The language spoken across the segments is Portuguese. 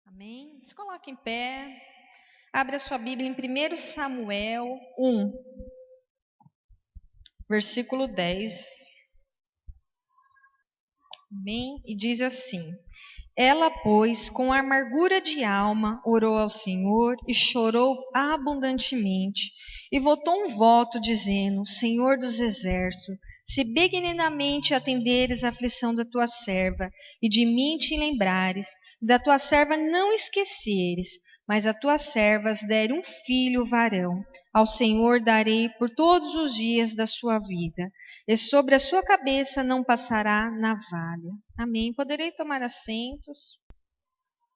Amém? Se coloque em pé. Abre a sua Bíblia em 1 Samuel 1, versículo 10. Amém? E diz assim: Ela, pois, com amargura de alma, orou ao Senhor e chorou abundantemente, e votou um voto, dizendo: Senhor dos exércitos, se benignamente atenderes a aflição da tua serva, e de mim te lembrares, e da tua serva não esqueceres, mas a tua serva der um filho varão, ao Senhor darei por todos os dias da sua vida, e sobre a sua cabeça não passará navalha. Amém. Poderei tomar assentos?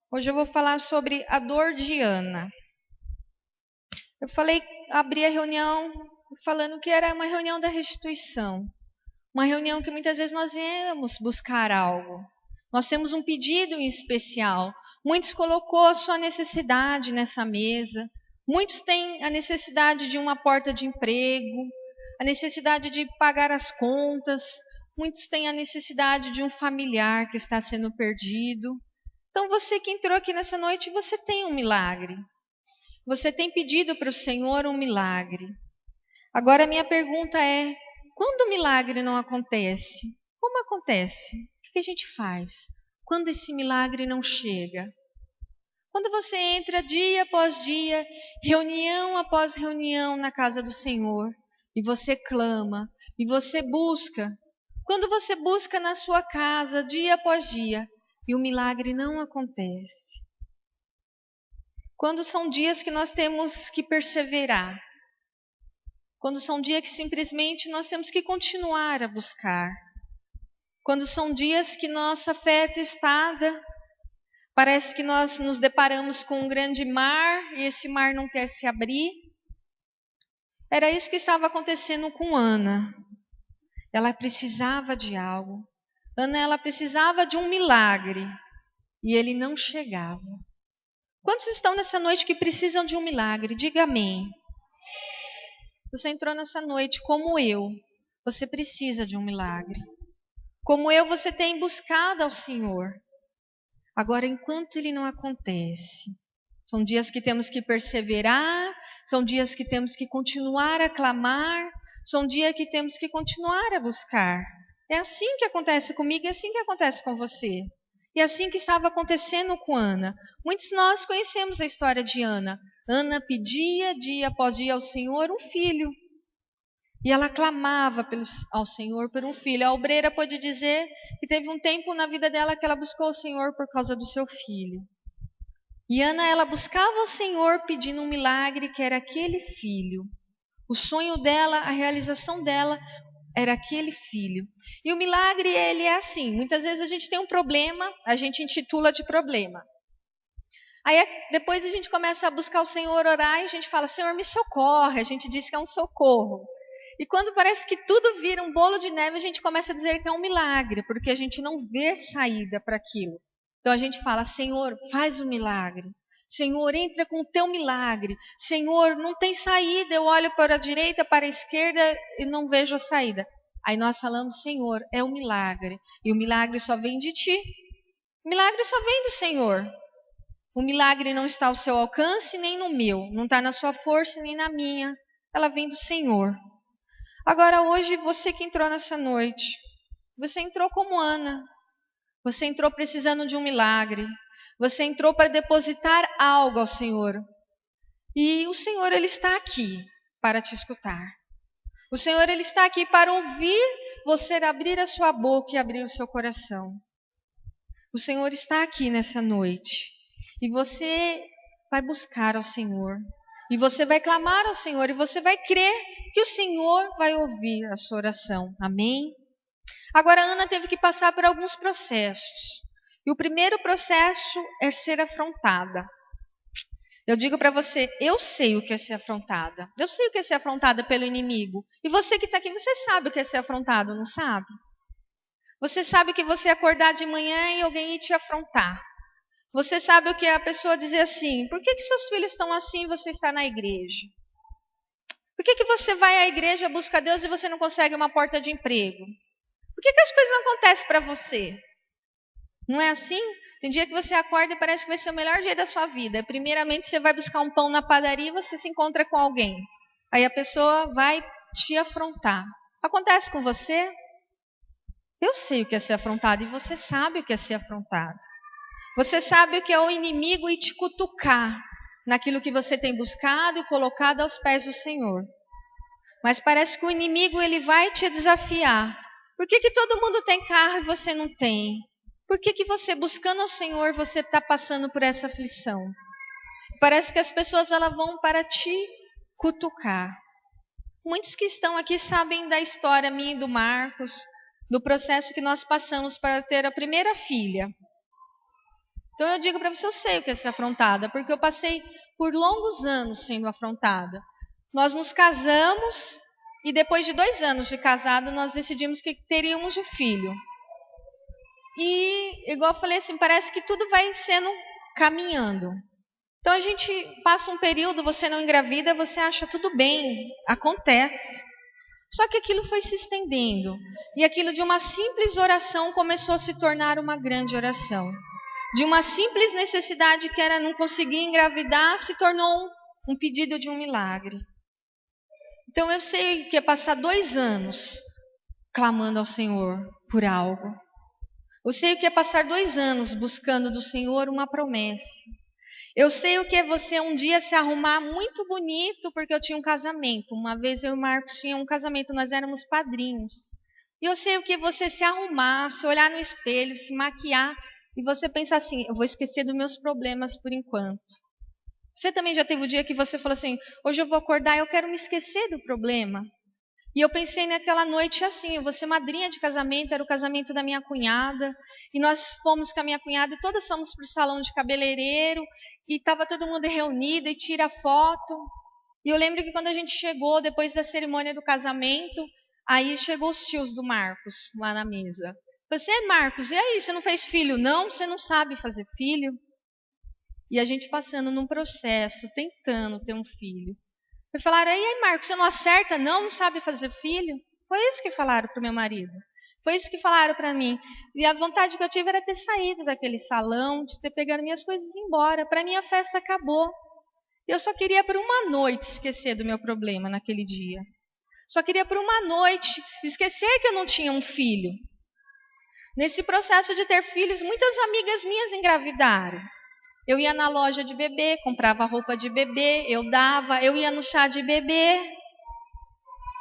Hoje eu vou falar sobre a dor de Ana. Abri a reunião falando que era uma reunião da restituição. Uma reunião que muitas vezes nós viemos buscar algo. Nós temos um pedido em especial. Muitos colocou a sua necessidade nessa mesa. Muitos têm a necessidade de uma porta de emprego, a necessidade de pagar as contas. Muitos têm a necessidade de um familiar que está sendo perdido. Então você que entrou aqui nessa noite, você tem um milagre. Você tem pedido para o Senhor um milagre. Agora a minha pergunta é: quando o milagre não acontece, como acontece? O que a gente faz quando esse milagre não chega? Quando você entra dia após dia, reunião após reunião na casa do Senhor, e você clama, e você busca. Quando você busca na sua casa dia após dia, e o milagre não acontece. Quando são dias que nós temos que perseverar. Quando são dias que simplesmente nós temos que continuar a buscar. Quando são dias que nossa fé é testada, parece que nós nos deparamos com um grande mar e esse mar não quer se abrir. Era isso que estava acontecendo com Ana. Ela precisava de algo. Ana, ela precisava de um milagre e ele não chegava. Quantos estão nessa noite que precisam de um milagre? Diga amém. Você entrou nessa noite como eu. Você precisa de um milagre. Como eu, você tem buscado ao Senhor. Agora, enquanto ele não acontece, são dias que temos que perseverar, são dias que temos que continuar a clamar, são dias que temos que continuar a buscar. É assim que acontece comigo, é assim que acontece com você. E é assim que estava acontecendo com Ana. Muitos de nós conhecemos a história de Ana. Ana pedia dia após dia ao Senhor um filho. E ela clamava ao Senhor por um filho. A obreira pode dizer que teve um tempo na vida dela que ela buscou o Senhor por causa do seu filho. E Ana, ela buscava o Senhor pedindo um milagre que era aquele filho. O sonho dela, a realização dela era aquele filho. E o milagre, ele é assim. Muitas vezes a gente tem um problema, a gente intitula de problema. Aí depois a gente começa a buscar o Senhor, orar, e a gente fala: Senhor, me socorre. A gente diz que é um socorro. E quando parece que tudo vira um bolo de neve, a gente começa a dizer que é um milagre, porque a gente não vê saída para aquilo. Então a gente fala: Senhor, faz um milagre. Senhor, entra com o teu milagre. Senhor, não tem saída. Eu olho para a direita, para a esquerda e não vejo a saída. Aí nós falamos: Senhor, é um milagre. E o milagre só vem de ti. O milagre só vem do Senhor. O milagre não está ao seu alcance nem no meu. Não está na sua força nem na minha. Ela vem do Senhor. Agora hoje, você que entrou nessa noite, você entrou como Ana. Você entrou precisando de um milagre. Você entrou para depositar algo ao Senhor. E o Senhor, Ele está aqui para te escutar. O Senhor, Ele está aqui para ouvir você abrir a sua boca e abrir o seu coração. O Senhor está aqui nessa noite. E você vai buscar ao Senhor. E você vai clamar ao Senhor. E você vai crer que o Senhor vai ouvir a sua oração. Amém? Agora, Ana teve que passar por alguns processos. E o primeiro processo é ser afrontada. Eu digo para você, eu sei o que é ser afrontada. Eu sei o que é ser afrontada pelo inimigo. E você que está aqui, você sabe o que é ser afrontado, não sabe? Você sabe que você acordar de manhã e alguém ir te afrontar. Você sabe o que é a pessoa dizer assim: por que seus filhos estão assim e você está na igreja? Por que você vai à igreja, busca Deus e você não consegue uma porta de emprego? Por que as coisas não acontecem para você? Não é assim? Tem dia que você acorda e parece que vai ser o melhor dia da sua vida. Primeiramente, você vai buscar um pão na padaria e você se encontra com alguém. Aí a pessoa vai te afrontar. Acontece com você? Eu sei o que é ser afrontado e você sabe o que é ser afrontado. Você sabe o que é o inimigo ir te cutucar naquilo que você tem buscado e colocado aos pés do Senhor. Mas parece que o inimigo ele vai te desafiar. Por que todo mundo tem carro e você não tem? Por que você, buscando ao Senhor, você está passando por essa aflição? Parece que as pessoas elas vão para te cutucar. Muitos que estão aqui sabem da história minha e do Marcos, do processo que nós passamos para ter a primeira filha. Então eu digo para você, eu sei o que é ser afrontada, porque eu passei por longos anos sendo afrontada. Nós nos casamos e depois de 2 anos de casado, nós decidimos que teríamos um filho. E, igual eu falei assim, parece que tudo vai sendo caminhando. Então a gente passa um período, você não engravida, você acha tudo bem, acontece. Só que aquilo foi se estendendo. E aquilo de uma simples oração começou a se tornar uma grande oração. De uma simples necessidade que era não conseguir engravidar, se tornou um pedido de um milagre. Então eu sei que é passar 2 anos clamando ao Senhor por algo. Eu sei o que é passar 2 anos buscando do Senhor uma promessa. Eu sei o que é você um dia se arrumar muito bonito, porque eu tinha um casamento. Uma vez eu e o Marcos tínhamos um casamento, nós éramos padrinhos. E eu sei o que é você se arrumar, se olhar no espelho, se maquiar, e você pensar assim, eu vou esquecer dos meus problemas por enquanto. Você também já teve o dia que você falou assim, hoje eu vou acordar e eu quero me esquecer do problema. E eu pensei naquela noite assim, eu vou ser madrinha de casamento, era o casamento da minha cunhada, e nós fomos com a minha cunhada e todas fomos para o salão de cabeleireiro, e estava todo mundo reunido e tira foto. E eu lembro que quando a gente chegou, depois da cerimônia do casamento, aí chegou os tios do Marcos lá na mesa. Você, Marcos, e aí, você não fez filho? Não, você não sabe fazer filho? E a gente passando num processo, tentando ter um filho. Me falaram, e aí, Marcos, você não acerta? Não sabe fazer filho? Foi isso que falaram para o meu marido. Foi isso que falaram para mim. E a vontade que eu tive era ter saído daquele salão, de ter pegado minhas coisas e ir embora. Para mim a festa acabou. Eu só queria por uma noite esquecer do meu problema naquele dia. Só queria por uma noite esquecer que eu não tinha um filho. Nesse processo de ter filhos, muitas amigas minhas engravidaram. Eu ia na loja de bebê, comprava roupa de bebê, eu dava, eu ia no chá de bebê.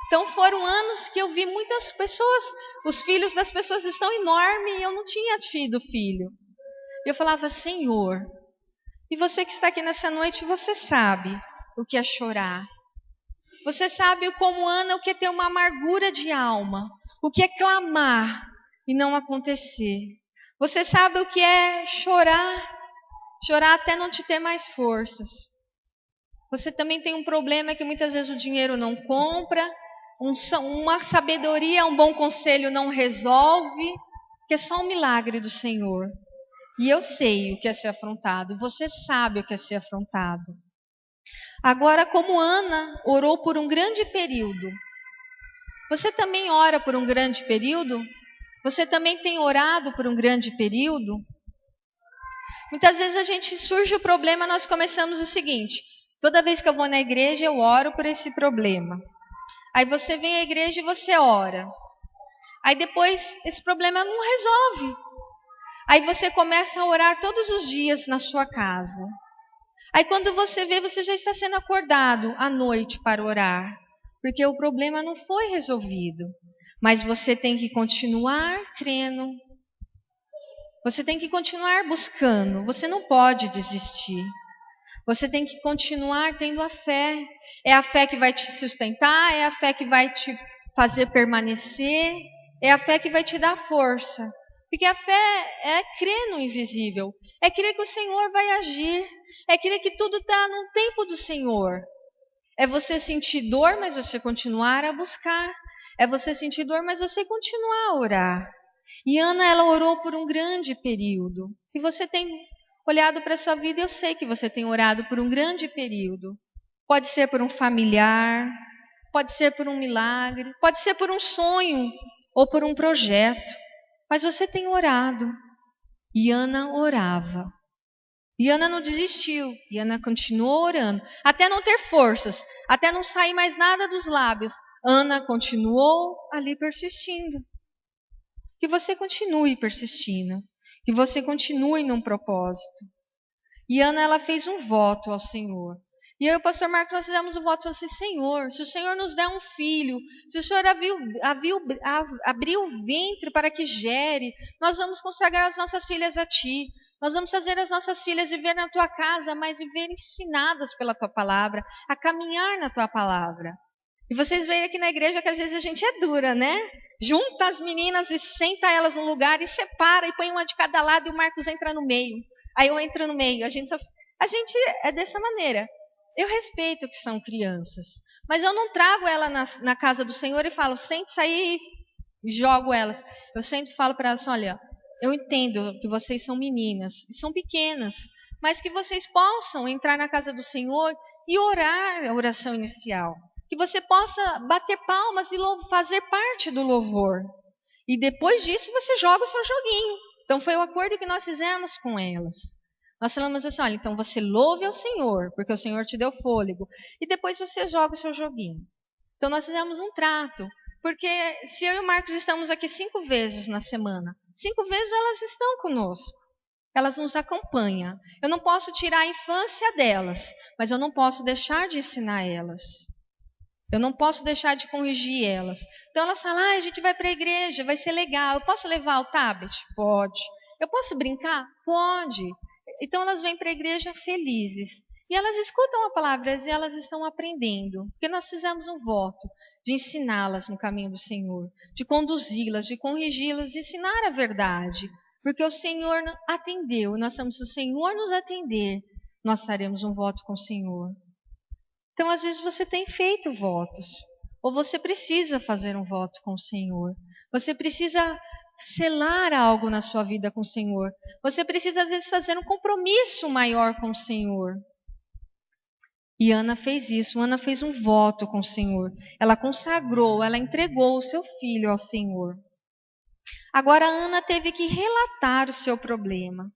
Então foram anos que eu vi muitas pessoas, os filhos das pessoas estão enormes e eu não tinha tido filho. Eu falava, Senhor, e você que está aqui nessa noite, você sabe o que é chorar. Você sabe como Ana, o que é ter uma amargura de alma, o que é clamar e não acontecer. Você sabe o que é chorar até não te ter mais forças. Você também tem um problema que muitas vezes o dinheiro não compra, uma sabedoria, um bom conselho não resolve, que é só um milagre do Senhor. E eu sei o que é ser afrontado, você sabe o que é ser afrontado. Agora, como Ana orou por um grande período, você também ora por um grande período? Você também tem orado por um grande período? Muitas vezes a gente surge o problema, nós começamos o seguinte, toda vez que eu vou na igreja eu oro por esse problema. Aí você vem à igreja e você ora. Aí depois esse problema não resolve. Aí você começa a orar todos os dias na sua casa. Aí quando você vê, você já está sendo acordado à noite para orar. Porque o problema não foi resolvido. Mas você tem que continuar crendo. Você tem que continuar buscando, você não pode desistir. Você tem que continuar tendo a fé. É a fé que vai te sustentar, é a fé que vai te fazer permanecer, é a fé que vai te dar força. Porque a fé é crer no invisível, é crer que o Senhor vai agir, é crer que tudo está no tempo do Senhor. É você sentir dor, mas você continuar a buscar. É você sentir dor, mas você continuar a orar. E Ana, ela orou por um grande período. E você tem olhado para a sua vida, eu sei que você tem orado por um grande período. Pode ser por um familiar, pode ser por um milagre, pode ser por um sonho ou por um projeto. Mas você tem orado. E Ana orava. E Ana não desistiu. E Ana continuou orando. Até não ter forças, até não sair mais nada dos lábios. Ana continuou ali persistindo. Que você continue persistindo. Que você continue num propósito. E Ana, ela fez um voto ao Senhor. E eu e o pastor Marcos, nós fizemos um voto assim: Senhor, se o Senhor nos der um filho, se o Senhor abrir o ventre para que gere, nós vamos consagrar as nossas filhas a Ti. Nós vamos fazer as nossas filhas viver na Tua casa, mas viver ensinadas pela Tua palavra, a caminhar na Tua palavra. E vocês veem aqui na igreja que às vezes a gente é dura, né? Junta as meninas e senta elas no lugar e separa e põe uma de cada lado e o Marcos entra no meio. Aí eu entro no meio. A gente é dessa maneira. Eu respeito que são crianças, mas eu não trago ela na casa do Senhor e falo, sente-se aí e jogo elas. Eu sempre falo para elas, olha, eu entendo que vocês são meninas e são pequenas, mas que vocês possam entrar na casa do Senhor e orar a oração inicial. Que você possa bater palmas e fazer parte do louvor. E depois disso você joga o seu joguinho. Então foi o acordo que nós fizemos com elas. Nós falamos assim, olha, então você louve ao Senhor, porque o Senhor te deu fôlego. E depois você joga o seu joguinho. Então nós fizemos um trato. Porque se eu e o Marcos estamos aqui 5 vezes na semana, 5 vezes elas estão conosco. Elas nos acompanham. Eu não posso tirar a infância delas, mas eu não posso deixar de ensinar elas. Eu não posso deixar de corrigir elas. Então elas falam, a gente vai para a igreja, vai ser legal. Eu posso levar o tablet? Pode. Eu posso brincar? Pode. Então elas vêm para a igreja felizes. E elas escutam a palavra e elas estão aprendendo. Porque nós fizemos um voto de ensiná-las no caminho do Senhor, de conduzi-las, de corrigi-las, de ensinar a verdade. Porque o Senhor atendeu. Nós estamos, se o Senhor nos atender, nós faremos um voto com o Senhor. Então, às vezes, você tem feito votos. Ou você precisa fazer um voto com o Senhor. Você precisa selar algo na sua vida com o Senhor. Você precisa, às vezes, fazer um compromisso maior com o Senhor. E Ana fez isso. Ana fez um voto com o Senhor. Ela consagrou, ela entregou o seu filho ao Senhor. Agora, Ana teve que relatar o seu problema.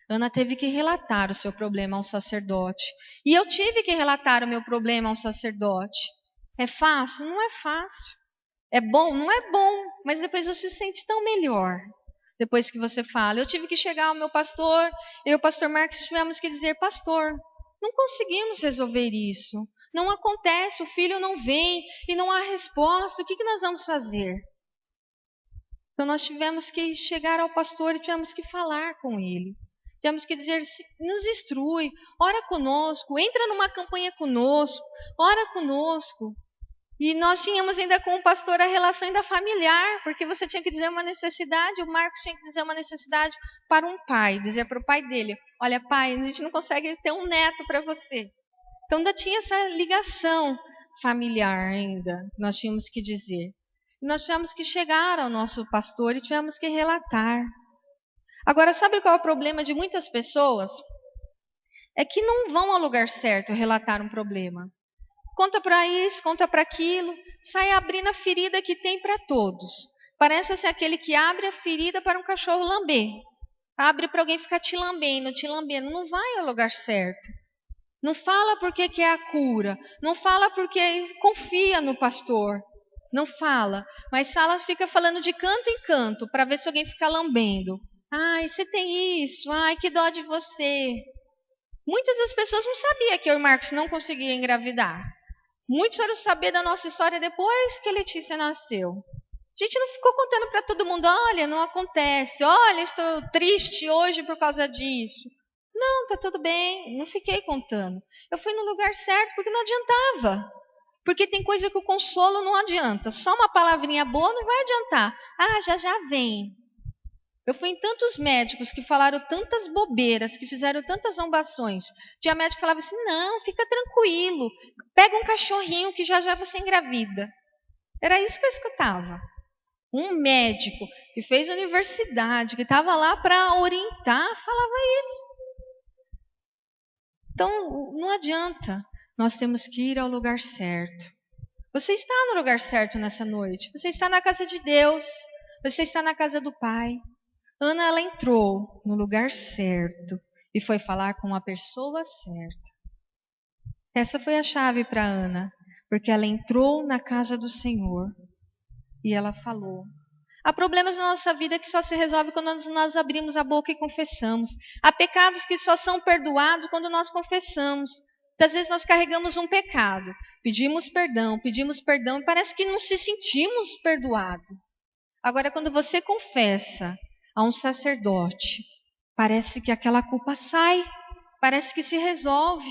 Ana teve que relatar o seu problema ao sacerdote. E eu tive que relatar o meu problema ao sacerdote. É fácil? Não é fácil. É bom? Não é bom. Mas depois você se sente tão melhor. Depois que você fala. Eu tive que chegar ao meu pastor. Eu e o pastor Marcos tivemos que dizer, pastor, não conseguimos resolver isso. Não acontece, o filho não vem e não há resposta. O que nós vamos fazer? Então nós tivemos que chegar ao pastor e tivemos que falar com ele. Temos que dizer, nos instrui, ora conosco, entra numa campanha conosco, ora conosco. E nós tínhamos ainda com o pastor a relação ainda familiar, porque você tinha que dizer uma necessidade, o Marcos tinha que dizer uma necessidade para um pai, dizer para o pai dele, olha pai, a gente não consegue ter um neto para você. Então ainda tinha essa ligação familiar ainda, nós tínhamos que dizer. E nós tivemos que chegar ao nosso pastor e tivemos que relatar. Agora, sabe qual é o problema de muitas pessoas? É que não vão ao lugar certo relatar um problema. Conta para isso, conta para aquilo, sai abrindo a ferida que tem para todos. Parece ser aquele que abre a ferida para um cachorro lamber. Abre para alguém ficar te lambendo. Não vai ao lugar certo. Não fala porque quer a cura. Não fala porque confia no pastor. Não fala. Mas fica falando de canto em canto para ver se alguém fica lambendo. Ai, você tem isso. Ai, que dó de você. Muitas das pessoas não sabiam que eu e o Marcos não conseguia engravidar. Muitos foram saber da nossa história depois que a Letícia nasceu. A gente não ficou contando para todo mundo, olha, não acontece. Olha, estou triste hoje por causa disso. Não, tá tudo bem. Não fiquei contando. Eu fui no lugar certo porque não adiantava. Porque tem coisa que o consolo não adianta. Só uma palavrinha boa não vai adiantar. Ah, já vem. Eu fui em tantos médicos que falaram tantas bobeiras, que fizeram tantas zombações. Tinha médico que falava assim, não, fica tranquilo, pega um cachorrinho que já você engravida. Era isso que eu escutava. Um médico que fez universidade, que estava lá para orientar, falava isso. Então, não adianta. Nós temos que ir ao lugar certo. Você está no lugar certo nessa noite. Você está na casa de Deus. Você está na casa do Pai. Ana, ela entrou no lugar certo e foi falar com a pessoa certa. Essa foi a chave para Ana, porque ela entrou na casa do Senhor e ela falou. Há problemas na nossa vida que só se resolvem quando nós abrimos a boca e confessamos. Há pecados que só são perdoados quando nós confessamos. Muitas vezes nós carregamos um pecado, pedimos perdão e parece que não se sentimos perdoados. Agora, quando você confessa a um sacerdote, parece que aquela culpa sai, parece que se resolve.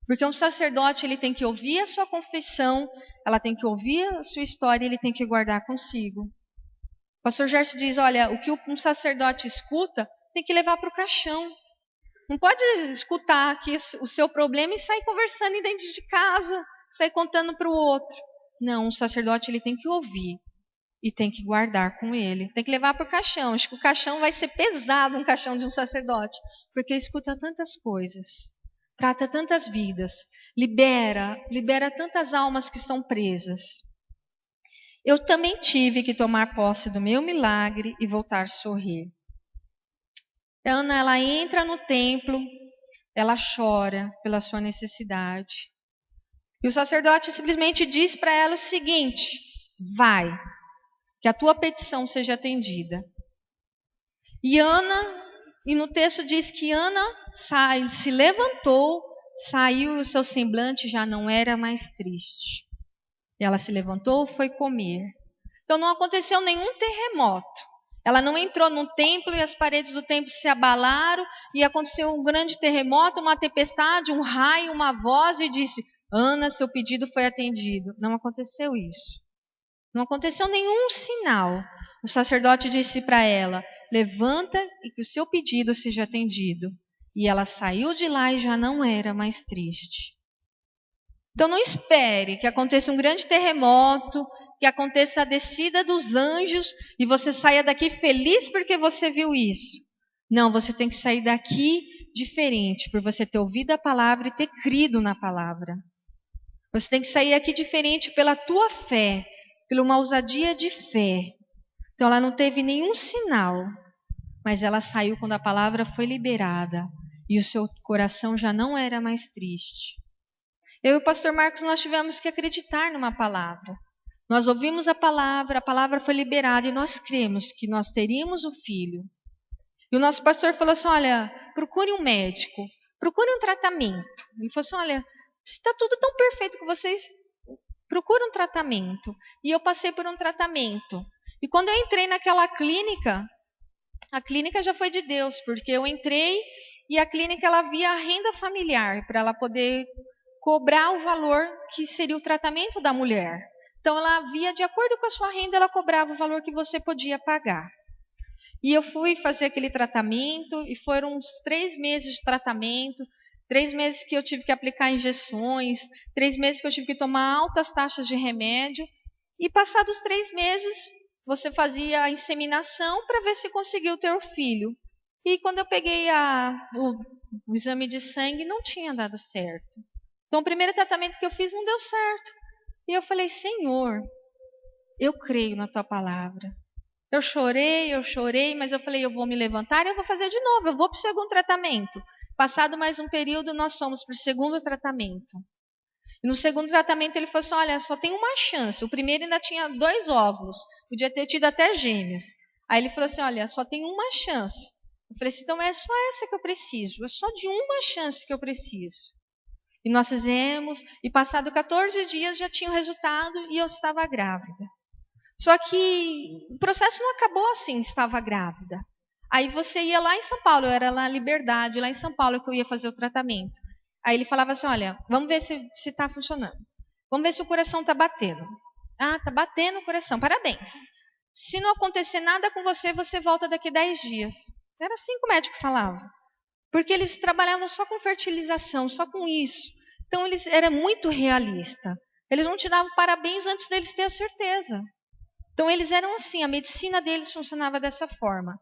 Porque um sacerdote, ele tem que ouvir a sua confissão, ela tem que ouvir a sua história e ele tem que guardar consigo. O pastor Gerson diz, olha, o que um sacerdote escuta, tem que levar para o caixão. Não pode escutar aqui o seu problema e sair conversando dentro de casa, sair contando para o outro. Não, um sacerdote, ele tem que ouvir e tem que guardar com ele. Tem que levar para o caixão. Acho que o caixão vai ser pesado, um caixão de um sacerdote, porque escuta tantas coisas, trata tantas vidas, libera tantas almas que estão presas. Eu também tive que tomar posse do meu milagre e voltar a sorrir. Ana, ela entra no templo, ela chora pela sua necessidade. E o sacerdote simplesmente diz para ela o seguinte: vai, que a tua petição seja atendida. E no texto diz que Ana se levantou, saiu e o seu semblante já não era mais triste. Ela se levantou e foi comer. Então não aconteceu nenhum terremoto. Ela não entrou no templo e as paredes do templo se abalaram e aconteceu um grande terremoto, uma tempestade, um raio, uma voz e disse: Ana, seu pedido foi atendido. Não aconteceu isso. Não aconteceu nenhum sinal. O sacerdote disse para ela: levanta e que o seu pedido seja atendido. E ela saiu de lá e já não era mais triste. Então não espere que aconteça um grande terremoto, que aconteça a descida dos anjos e você saia daqui feliz porque você viu isso. Não, você tem que sair daqui diferente, por você ter ouvido a palavra e ter crido na palavra. Você tem que sair aqui diferente pela tua fé, pela uma ousadia de fé. Então ela não teve nenhum sinal, mas ela saiu quando a palavra foi liberada e o seu coração já não era mais triste. Eu e o pastor Marcos, nós tivemos que acreditar numa palavra. Nós ouvimos a palavra foi liberada e nós cremos que nós teríamos o filho. E o nosso pastor falou assim, olha, procure um médico, procure um tratamento. Ele falou assim, olha, se está tudo tão perfeito com vocês, procure um tratamento. E eu passei por um tratamento. E quando eu entrei naquela clínica, a clínica já foi de Deus, porque eu entrei e a clínica ela via a renda familiar para ela poder cobrar o valor que seria o tratamento da mulher. Então, ela via, de acordo com a sua renda, ela cobrava o valor que você podia pagar. E eu fui fazer aquele tratamento, e foram uns 3 meses de tratamento, 3 meses que eu tive que aplicar injeções, 3 meses que eu tive que tomar altas taxas de remédio, e passados 3 meses, você fazia a inseminação para ver se conseguiu ter o filho. E quando eu peguei o exame de sangue, não tinha dado certo. Então, o primeiro tratamento que eu fiz não deu certo. E eu falei, Senhor, eu creio na tua palavra. Eu chorei, mas eu falei, eu vou me levantar e eu vou fazer de novo. Eu vou para o segundo tratamento. Passado mais um período, nós fomos para o segundo tratamento. E no segundo tratamento, ele falou assim, olha, só tem uma chance. O primeiro ainda tinha 2 óvulos. Podia ter tido até gêmeos. Aí ele falou assim, olha, só tem uma chance. Eu falei assim, então é só essa que eu preciso. É só de uma chance que eu preciso. E nós fizemos, e passado 14 dias já tinha o resultado e eu estava grávida. Só que o processo não acabou assim, estava grávida. Aí você ia lá em São Paulo, eu era na Liberdade, lá em São Paulo que eu ia fazer o tratamento. Aí ele falava assim, olha, vamos ver se está funcionando. Vamos ver se o coração está batendo. Ah, está batendo o coração, parabéns. Se não acontecer nada com você, você volta daqui 10 dias. Era assim que o médico falava. Porque eles trabalhavam só com fertilização, só com isso. Então, eles eram muito realistas. Eles não te davam parabéns antes deles ter a certeza. Então eles eram assim, a medicina deles funcionava dessa forma.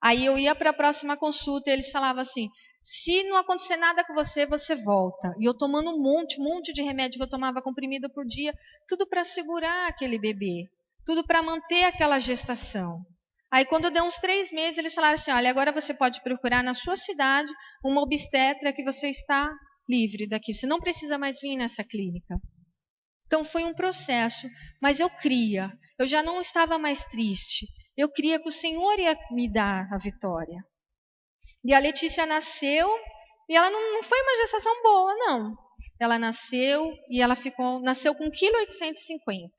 Aí eu ia para a próxima consulta e eles falavam assim, se não acontecer nada com você, você volta. E eu tomando um monte de remédio que eu tomava comprimido por dia, tudo para segurar aquele bebê, tudo para manter aquela gestação. Aí quando deu uns 3 meses, eles falaram assim, olha, agora você pode procurar na sua cidade uma obstetra que você está livre daqui, você não precisa mais vir nessa clínica. Então foi um processo, mas eu cria, eu já não estava mais triste, eu cria que o Senhor ia me dar a vitória. E a Letícia nasceu, e ela não foi uma gestação boa, não. Ela nasceu, e ela nasceu com 1,850 kg.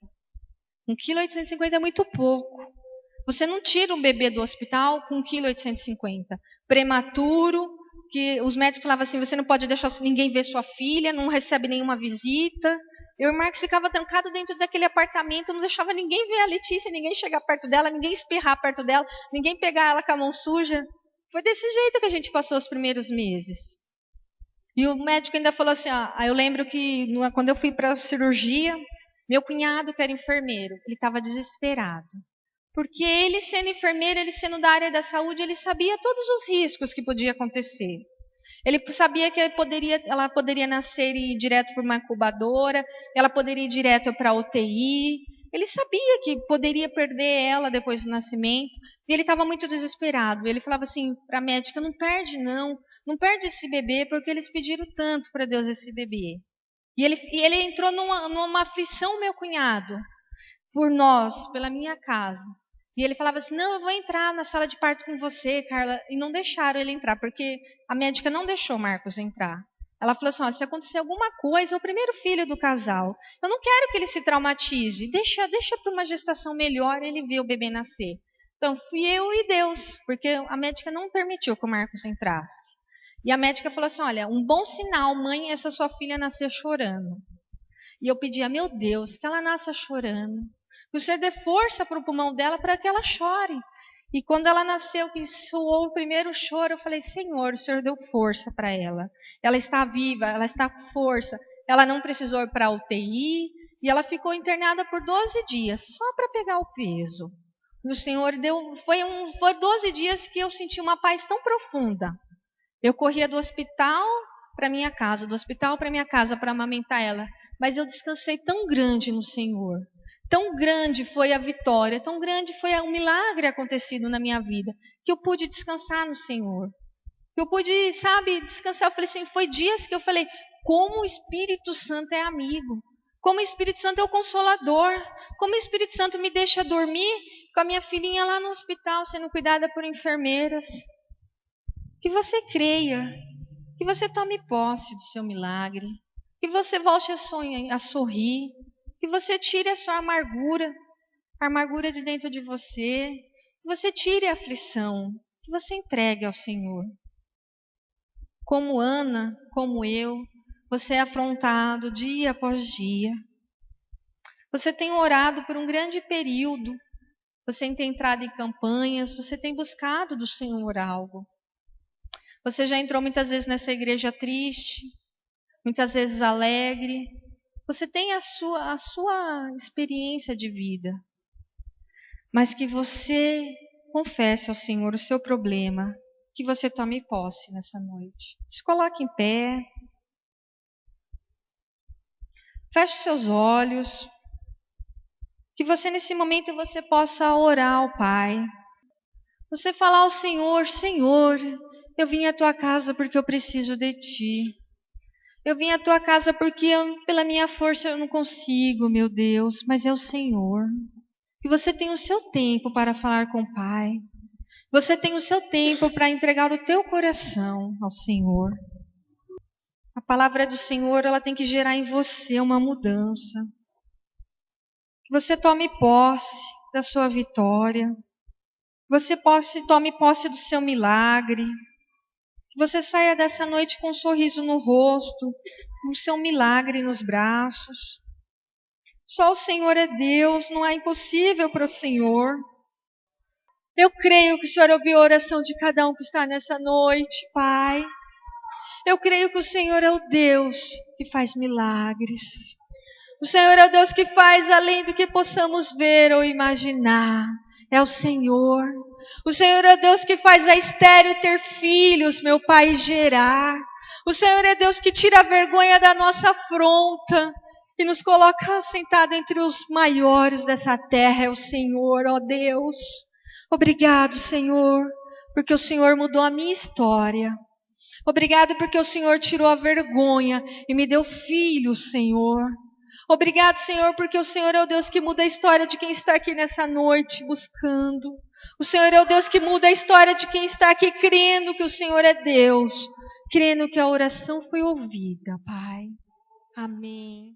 1,850 kg é muito pouco. Você não tira um bebê do hospital com 1,850 kg. Prematuro, que os médicos falavam assim, você não pode deixar ninguém ver sua filha, não recebe nenhuma visita. Eu e o Marcos ficava trancado dentro daquele apartamento, não deixava ninguém ver a Letícia, ninguém chegar perto dela, ninguém espirrar perto dela, ninguém pegar ela com a mão suja. Foi desse jeito que a gente passou os primeiros meses. E o médico ainda falou assim, eu lembro que quando eu fui para a cirurgia, meu cunhado, que era enfermeiro, ele estava desesperado. Porque ele sendo enfermeiro, ele sendo da área da saúde, ele sabia todos os riscos que podia acontecer. Ele sabia que ela poderia nascer e ir direto para uma incubadora, ela poderia ir direto para a UTI. Ele sabia que poderia perder ela depois do nascimento. E ele estava muito desesperado. Ele falava assim para a médica, não perde perde esse bebê, porque eles pediram tanto para Deus esse bebê. E ele entrou numa aflição, meu cunhado, por nós, pela minha casa. E ele falava assim, não, eu vou entrar na sala de parto com você, Carla. E não deixaram ele entrar, porque a médica não deixou Marcos entrar. Ela falou assim, se acontecer alguma coisa, é o primeiro filho do casal. Eu não quero que ele se traumatize. Deixa para uma gestação melhor ele ver o bebê nascer. Então, fui eu e Deus, porque a médica não permitiu que o Marcos entrasse. E a médica falou assim, olha, um bom sinal, mãe, essa sua filha nascer chorando. E eu pedi a meu Deus que ela nasça chorando. Que o Senhor dê força para o pulmão dela para que ela chore. E quando ela nasceu, que soou o primeiro choro, eu falei, Senhor, o Senhor deu força para ela. Ela está viva, ela está com força. Ela não precisou ir para a UTI. E ela ficou internada por 12 dias, só para pegar o peso. E o Senhor deu, foi 12 dias que eu senti uma paz tão profunda. Eu corria do hospital para minha casa, do hospital para minha casa para amamentar ela. Mas eu descansei tão grande no Senhor. Tão grande foi a vitória, tão grande foi um milagre acontecido na minha vida, que eu pude descansar no Senhor. Eu pude, descansar. Eu falei assim, foi dias que eu falei, como o Espírito Santo é amigo, como o Espírito Santo é o consolador, como o Espírito Santo me deixa dormir com a minha filhinha lá no hospital, sendo cuidada por enfermeiras. Que você creia, que você tome posse do seu milagre, que você volte a sorrir, que você tire a sua amargura, a amargura de dentro de você, que você tire a aflição, que você entregue ao Senhor. Como Ana, como eu, você é afrontado dia após dia. Você tem orado por um grande período, você tem entrado em campanhas, você tem buscado do Senhor algo. Você já entrou muitas vezes nessa igreja triste, muitas vezes alegre. Você tem a sua experiência de vida. Mas que você confesse ao Senhor o seu problema. Que você tome posse nessa noite. Se coloque em pé. Feche seus olhos. Que você nesse momento você possa orar ao Pai. Você falar ao Senhor, Senhor, eu vim à tua casa porque eu preciso de ti. Eu vim à tua casa porque pela minha força eu não consigo, meu Deus, mas é o Senhor. Que você tenha o seu tempo para falar com o Pai. Você tem o seu tempo para entregar o teu coração ao Senhor. A palavra do Senhor, ela tem que gerar em você uma mudança. Que você tome posse da sua vitória. Que você tome posse do seu milagre. Que você saia dessa noite com um sorriso no rosto, com o seu milagre nos braços. Só o Senhor é Deus, não há impossível para o Senhor. Eu creio que o Senhor ouviu a oração de cada um que está nessa noite, Pai. Eu creio que o Senhor é o Deus que faz milagres. O Senhor é o Deus que faz além do que possamos ver ou imaginar. É o Senhor. O Senhor é o Deus que faz a estéril ter filhos, meu Pai, gerar. O Senhor é Deus que tira a vergonha da nossa afronta e nos coloca sentado entre os maiores dessa terra. É o Senhor, ó Deus. Obrigado, Senhor, porque o Senhor mudou a minha história. Obrigado porque o Senhor tirou a vergonha e me deu filhos, Senhor. Obrigado, Senhor, porque o Senhor é o Deus que muda a história de quem está aqui nessa noite buscando. O Senhor é o Deus que muda a história de quem está aqui crendo que o Senhor é Deus, crendo que a oração foi ouvida, Pai. Amém.